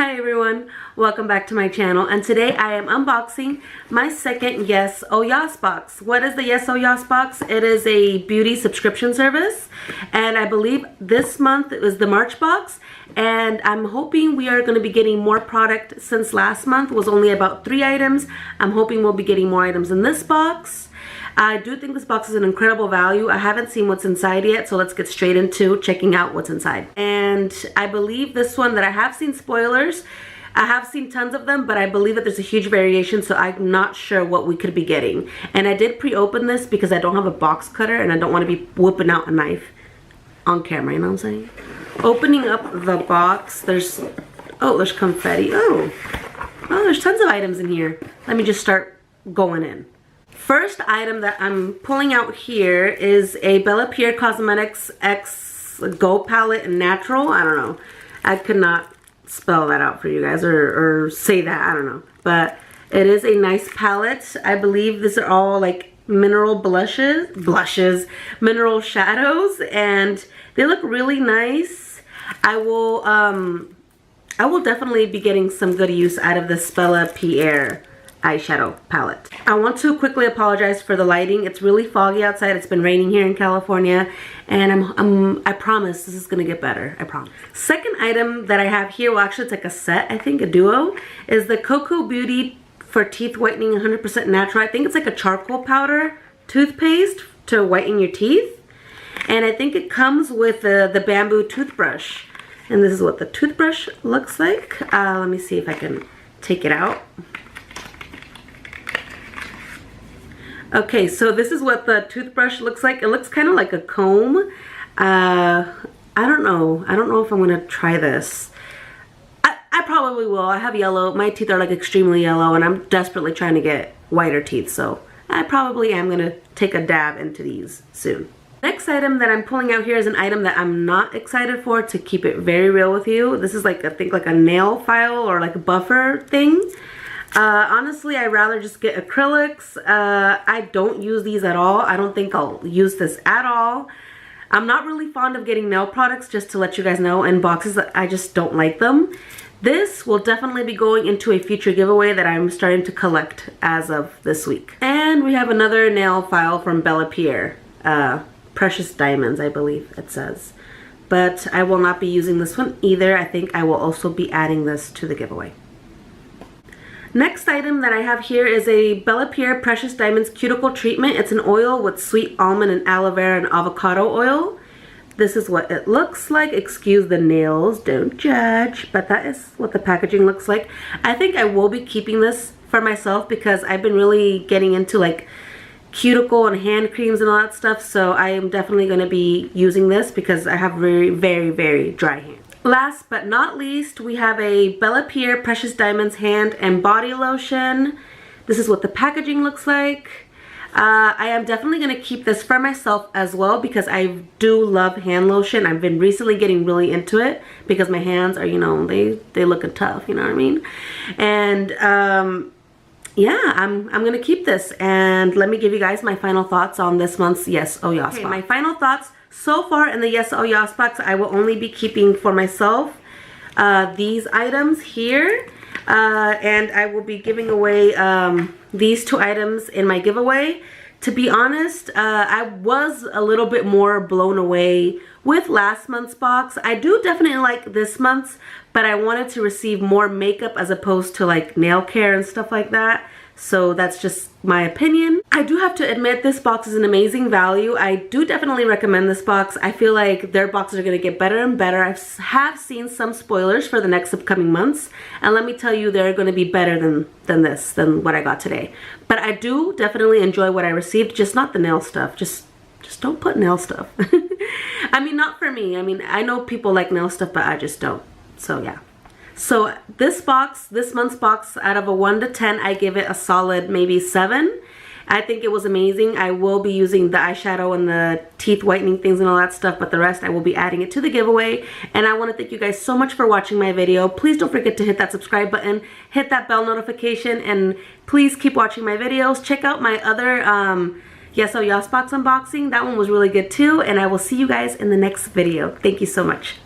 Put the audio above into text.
Hi everyone, welcome back to my channel, and today I am unboxing my second YAS box. What is the YAS box? It is a beauty subscription service, and I believe this month it was the March box, and I'm hoping we are going to be getting more product since last month was only about 3 items. I'm hoping we'll be getting more items in this box. I do think this box is an incredible value. I haven't seen what's inside yet, so let's get straight into checking out what's inside. And I believe this one that I have seen spoilers. I have seen tons of them, but I believe that there's a huge variation, so I'm not sure what we could be getting. And I did pre-open this because I don't have a box cutter and I don't want to be whipping out a knife on camera, you know what I'm saying? Opening up the box, there's confetti. Oh, there's tons of items in here. Let me just start going in. First item that I'm pulling out here is a Pierre Cosmetics X Go Palette in Natural. I don't know. I could not spell that out for you guys or say that. I don't know. But it is a nice palette. I believe these are all like mineral mineral shadows, and they look really nice. I will definitely be getting some good use out of this Pierre eyeshadow palette. I want to quickly apologize for the lighting. It's really foggy outside. It's been raining here in California, and I promise this is gonna get better. I promise. Second item that I have here, well actually it's like a set, I think a duo, is the Coco Beauty for Teeth Whitening 100% Natural. I think it's like a charcoal powder toothpaste to whiten your teeth, and I think it comes with the bamboo toothbrush, and this is what the toothbrush looks like. Let me see if I can take it out. Okay, so this is what the toothbrush looks like. It looks kind of like a comb. I don't know if I'm gonna try this. I probably will. I have yellow. My teeth are like extremely yellow, and I'm desperately trying to get whiter teeth, so I probably am gonna take a dab into these soon. Next item that I'm pulling out here is an item that I'm not excited for, to keep it very real with you. This is like, I think like a nail file or like a buffer thing. Honestly, I'd rather just get acrylics. I don't use these at all. I don't think I'll use this at all. I'm not really fond of getting nail products, just to let you guys know, in boxes. I just don't like them. This will definitely be going into a future giveaway that I'm starting to collect as of this week. And we have another nail file from Pierre. Precious Diamonds, I believe it says. But I will not be using this one either. I think I will also be adding this to the giveaway. Next item that I have here is a Pierre Precious Diamonds Cuticle Treatment. It's an oil with sweet almond and aloe vera and avocado oil. This is what it looks like. Excuse the nails, don't judge, but that is what the packaging looks like. I think I will be keeping this for myself because I've been really getting into like cuticle and hand creams and all that stuff, so I am definitely going to be using this because I have very dry hands. Last but not least, we have a Pierre Precious Diamonds Hand and Body Lotion. This is what the packaging looks like. I am definitely going to keep this for myself as well because I do love hand lotion. I've been recently getting really into it because my hands are, you know, they looking tough, you know what I mean? And yeah, I'm going to keep this, and let me give you guys my final thoughts on this month's YAS box. Okay, my final thoughts so far in the YAS box, I will only be keeping for myself these items here, and I will be giving away these 2 items in my giveaway. To be honest, I was a little bit more blown away with last month's box. I do definitely like this month's, but I wanted to receive more makeup as opposed to like nail care and stuff like that. So that's just my opinion. I do have to admit this box is an amazing value. I do definitely recommend this box. I feel like their boxes are going to get better and better. I have seen some spoilers for the next upcoming months, and let me tell you, they're going to be better than what I got today. But I do definitely enjoy what I received, just not the nail stuff. Just don't put nail stuff. I mean, not for me. I mean, I know people like nail stuff, but I just don't. So yeah. So this month's box, out of a 1 to 10, I give it a solid maybe 7. I think it was amazing. I will be using the eyeshadow and the teeth whitening things and all that stuff, but the rest I will be adding it to the giveaway. And I want to thank you guys so much for watching my video. Please don't forget to hit that subscribe button, hit that bell notification, and please keep watching my videos. Check out my other YAS box unboxing. That one was really good too, and I will see you guys in the next video. Thank you so much.